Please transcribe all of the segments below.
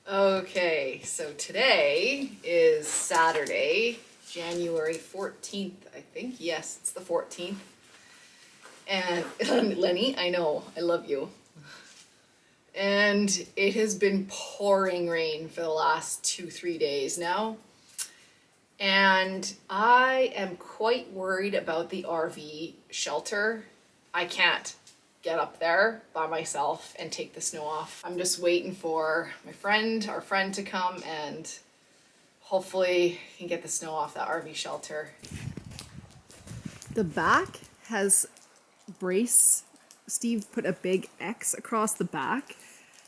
Okay, so today is Saturday, January 14th, I think. Yes, it's the 14th. And Lenny, I know, I love you. And it has been pouring rain for the last 2-3 days now. And I am quite worried about the RV shelter. I can't get up there by myself and take the snow off. I'm just waiting for our friend to come and hopefully can get the snow off that RV shelter. The back has brace. Steve put a big X across the back.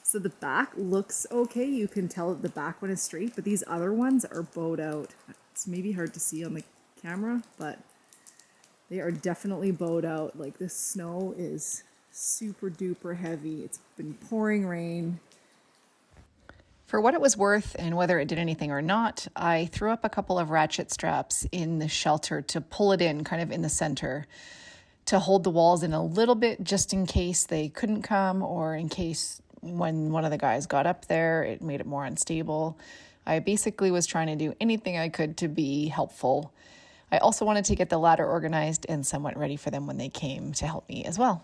So the back looks okay. You can tell that the back one is straight, but these other ones are bowed out. It's maybe hard to see on the camera, but they are definitely bowed out. Like, this snow is super duper heavy. It's been pouring rain. For what it was worth and whether it did anything or not, I threw up a couple of ratchet straps in the shelter to pull it in kind of in the center, to hold the walls in a little bit just in case they couldn't come, or in case when one of the guys got up there, it made it more unstable. I basically was trying to do anything I could to be helpful. I also wanted to get the ladder organized and somewhat ready for them when they came to help me as well.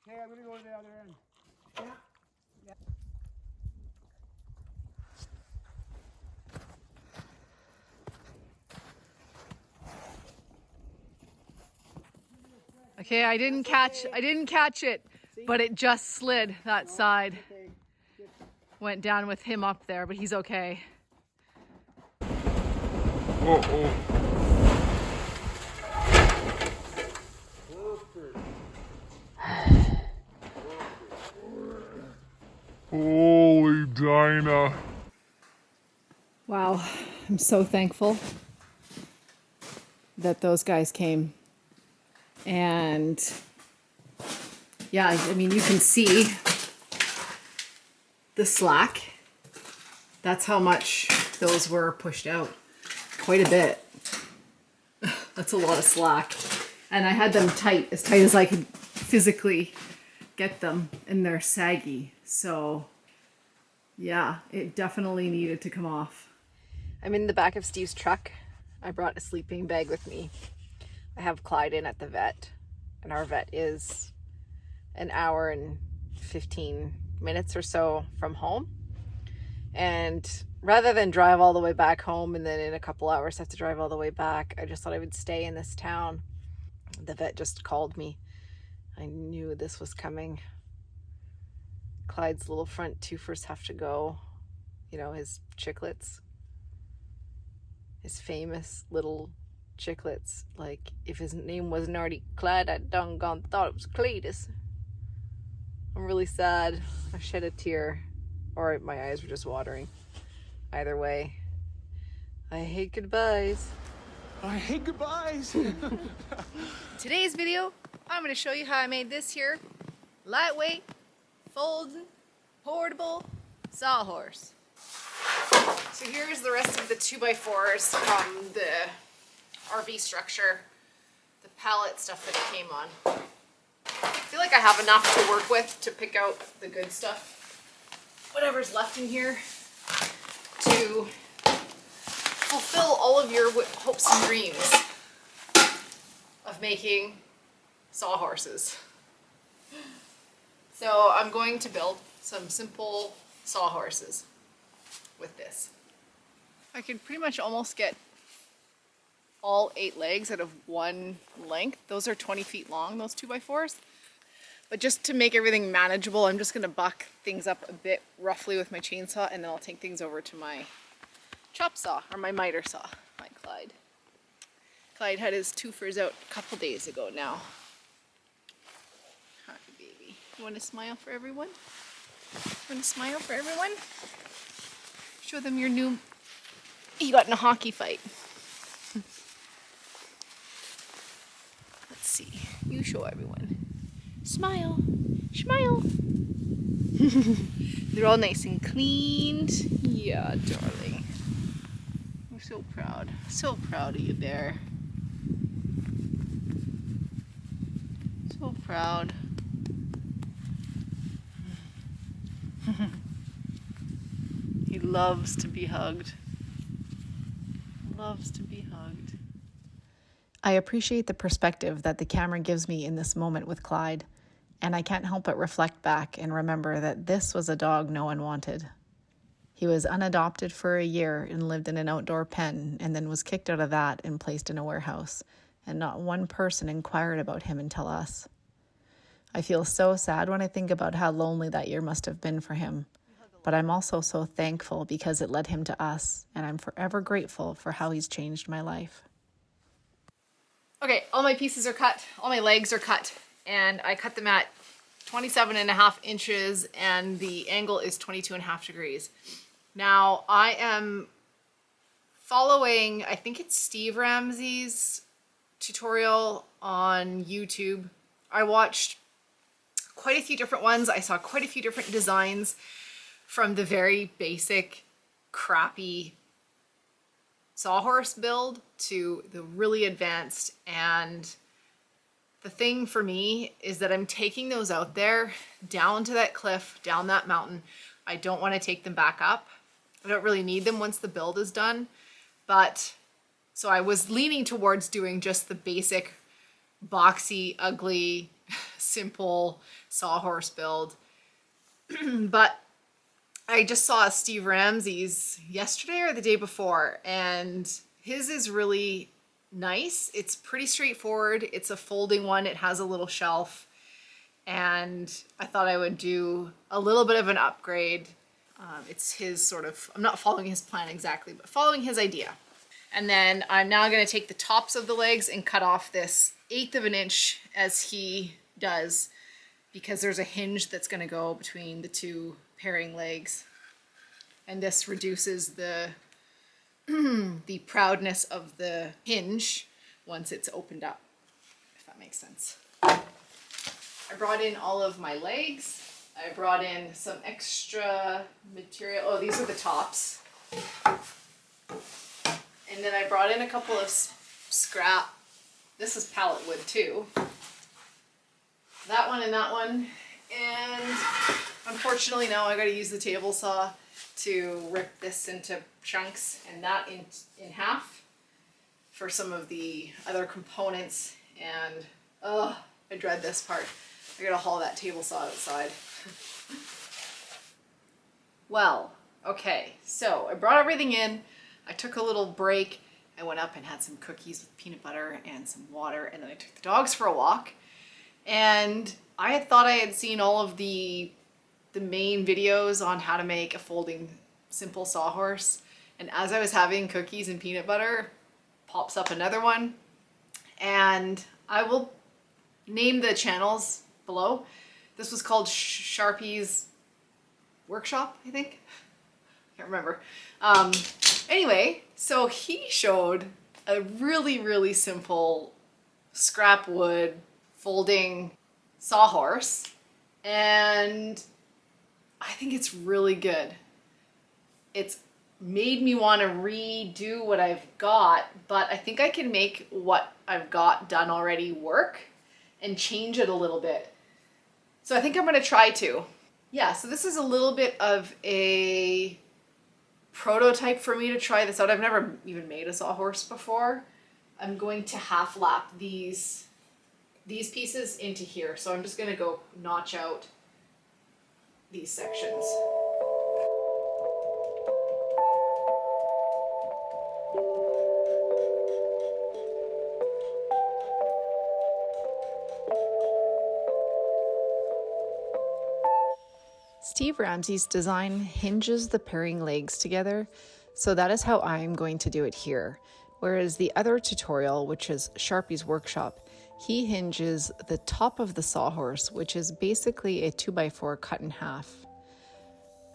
Okay, I'm going to go to the other end. Yeah. Okay, I didn't catch it, but it just slid that side. Went down with him up there, but he's okay. Uh-oh. Holy Dinah. Wow, I'm so thankful that those guys came. And yeah, I mean, you can see the slack. That's how much those were pushed out. Quite a bit. That's a lot of slack. And I had them tight as I could physically get them, and they're saggy. So yeah, it definitely needed to come off. I'm in the back of Steve's truck. I brought a sleeping bag with me. I have Clyde in at the vet, and our vet is an hour and 15 minutes or so from home. And rather than drive all the way back home and then in a couple hours have to drive all the way back, I just thought I would stay in this town. The vet just called me. I knew this was coming. Clyde's little front toofers have to go. You know, his chicklets. His famous little chicklets. Like, if his name wasn't already Clyde, I done gone thought it was Cletus. I'm really sad. I shed a tear. Or my eyes were just watering. Either way, I hate goodbyes. I hate goodbyes. Today's video, I'm going to show you how I made this here lightweight, folding, portable sawhorse. So here's the rest of the 2x4s from the RV structure, the pallet stuff that it came on. I feel like I have enough to work with to pick out the good stuff, whatever's left in here, to fulfill all of your hopes and dreams of making sawhorses. So I'm going to build some simple sawhorses with this. I could pretty much almost get all 8 legs out of one length. Those are 20 feet long, those 2x4s. But just to make everything manageable, I'm just gonna buck things up a bit roughly with my chainsaw, and then I'll take things over to my chop saw, or my miter saw, like Clyde. Clyde had his twofers out a couple days ago now. Hi, baby. You wanna smile for everyone? Wanna smile for everyone? Show them your new, you got in a hockey fight. Let's see, you show everyone. Smile. Smile. They're all nice and cleaned. Yeah, darling. We're so proud. So proud of you, Bear. So proud. He loves to be hugged. Loves to be hugged. I appreciate the perspective that the camera gives me in this moment with Clyde, and I can't help but reflect back and remember that this was a dog no one wanted. He was unadopted for a year and lived in an outdoor pen, and then was kicked out of that and placed in a warehouse, and not one person inquired about him until us. I feel so sad when I think about how lonely that year must have been for him, but I'm also so thankful because it led him to us, and I'm forever grateful for how he's changed my life. Okay, all my pieces are cut, all my legs are cut, and I cut them at 27.5 inches, and the angle is 22.5 degrees. Now, I am following, I think it's Steve Ramsey's tutorial on YouTube. I watched quite a few different ones. I saw quite a few different designs, from the very basic, crappy sawhorse build to the really advanced. And the thing for me is that I'm taking those out there down to that cliff, down that mountain. I don't want to take them back up. I don't really need them once the build is done. But so I was leaning towards doing just the basic, boxy, ugly, simple sawhorse build. But I just saw Steve Ramsey's yesterday or the day before, and his is really nice. It's pretty straightforward. It's a folding one. It has a little shelf, and I thought I would do a little bit of an upgrade. It's his sort of, I'm not following his plan exactly, but following his idea. And then I'm now going to take the tops of the legs and cut off this 1/8 of an inch as he does, because there's a hinge that's going to go between the two pairing legs, and this reduces the the proudness of the hinge once it's opened up, if that makes sense. I brought in all of my legs. I brought in some extra material. Oh, these are the tops. And then I brought in a couple of scrap. This is pallet wood too. That one and that one. And unfortunately now I gotta use the table saw to rip this into chunks and that in half for some of the other components. And I dread this part. I gotta haul that table saw outside. Well, okay, so I brought everything in. I took a little break. I went up and had some cookies with peanut butter and some water, and then I took the dogs for a walk. And I had thought I had seen all of the main videos on how to make a folding simple sawhorse. And as I was having cookies and peanut butter, pops up another one. And I will name the channels below. This was called Sharpey's Workshop, I think. Can't remember. Anyway, so he showed a really, really simple scrap wood folding sawhorse, and I think it's really good. It's made me want to redo what I've got, but I think I can make what I've got done already work and change it a little bit. So I think I'm going to try to. Yeah, so this is a little bit of a prototype for me to try this out. I've never even made a sawhorse before. I'm going to half lap these pieces into here. So I'm just going to go notch out these sections. Steve Ramsey's design hinges the pairing legs together, so that is how I'm going to do it here. Whereas the other tutorial, which is Sharpey's Workshop, he hinges the top of the sawhorse, which is basically a 2x4 cut in half.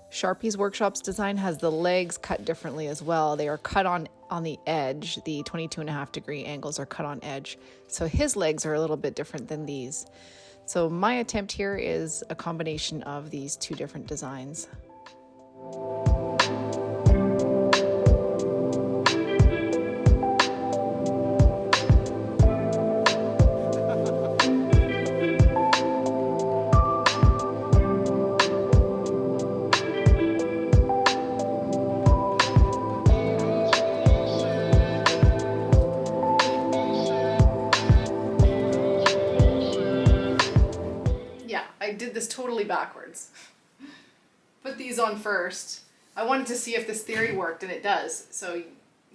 Sharpey's Workshop's design has the legs cut differently as well. They are cut on the edge. The 22.5 degree angles are cut on edge. So his legs are a little bit different than these. So my attempt here is a combination of these two different designs. Yeah, I did this totally backwards. Put these on first. I wanted to see if this theory worked, and it does. So,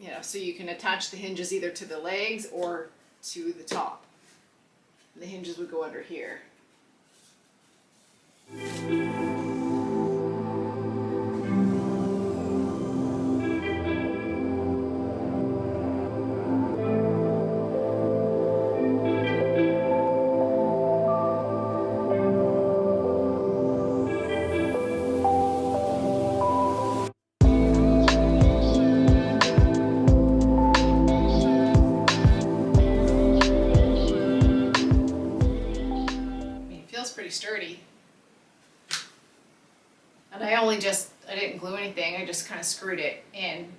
you know, so you can attach the hinges either to the legs or to the top. The hinges would go under here. Pretty sturdy. And I didn't glue anything, I just kind of screwed it in.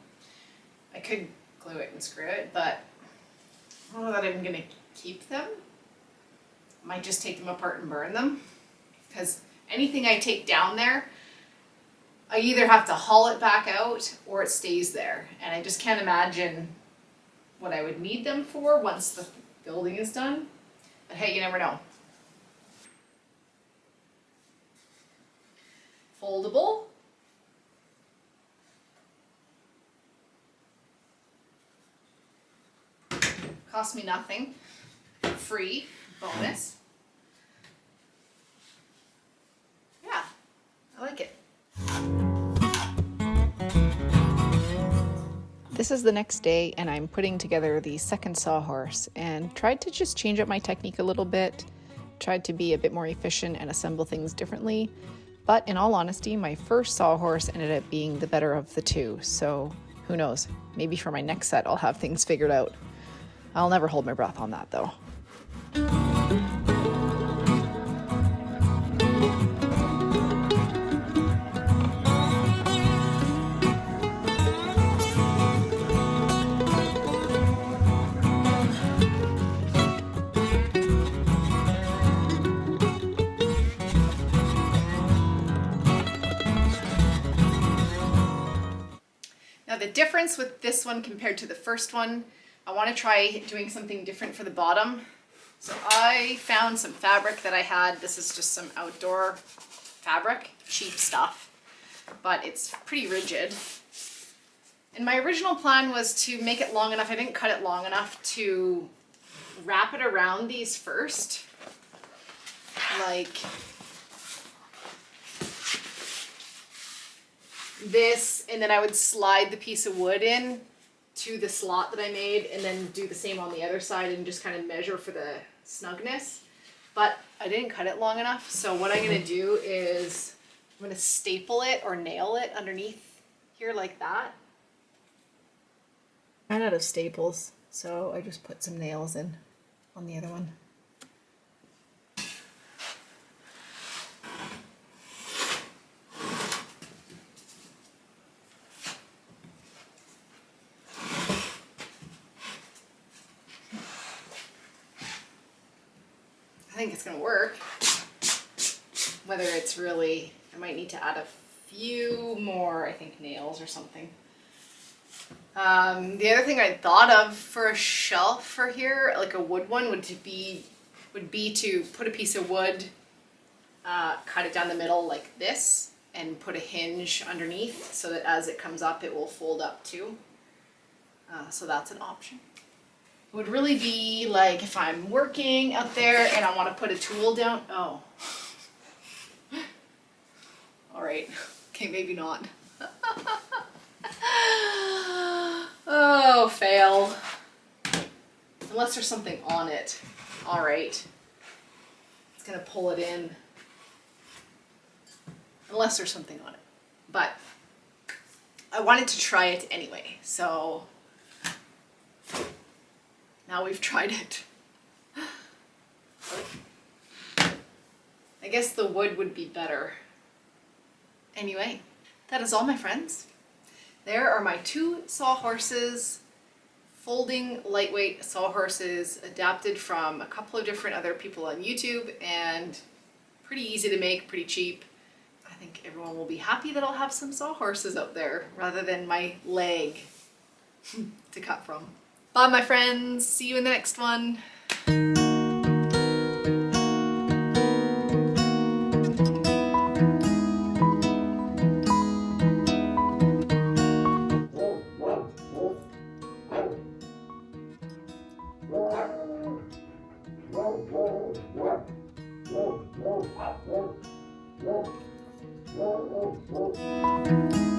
I could glue it and screw it, but I don't know that I'm gonna keep them. I might just take them apart and burn them, because anything I take down there, I either have to haul it back out or it stays there. And I just can't imagine what I would need them for once the building is done. But hey, you never know. Foldable. Cost me nothing. Free. Bonus. Yeah, I like it. This is the next day and I'm putting together the second sawhorse and tried to just change up my technique a little bit, tried to be a bit more efficient and assemble things differently. But in all honesty, my first sawhorse ended up being the better of the two, so who knows, maybe for my next set I'll have things figured out. I'll never hold my breath on that though. Now the difference with this one compared to the first one, I want to try doing something different for the bottom. So I found some fabric that I had. This is just some outdoor fabric, cheap stuff, but it's pretty rigid. And my original plan was to make it long enough, I didn't cut it long enough to wrap it around these first. Like this, and then I would slide the piece of wood in to the slot that I made and then do the same on the other side and just kind of measure for the snugness. But I didn't cut it long enough, so what I'm gonna do is I'm gonna staple it or nail it underneath here like that. I ran out of staples, so I just put some nails in on the other one. I think it's gonna work. Whether it's really, I might need to add a few more, I think, nails or something. The other thing I thought of for a shelf for here, like a wood one, would be to put a piece of wood, cut it down the middle like this, and put a hinge underneath so that as it comes up, it will fold up too. So that's an option. It would really be like if I'm working out there and I want to put a tool down. Oh. All right. Okay, maybe not. Oh, fail. Unless there's something on it. All right. It's gonna pull it in. Unless there's something on it. But I wanted to try it anyway, so now we've tried it. I guess the wood would be better. Anyway, that is all, my friends. There are my 2 sawhorses, folding lightweight sawhorses, adapted from a couple of different other people on YouTube, and pretty easy to make, pretty cheap. I think everyone will be happy that I'll have some sawhorses out there rather than my leg to cut from. Bye, my friends. See you in the next one. Whoa.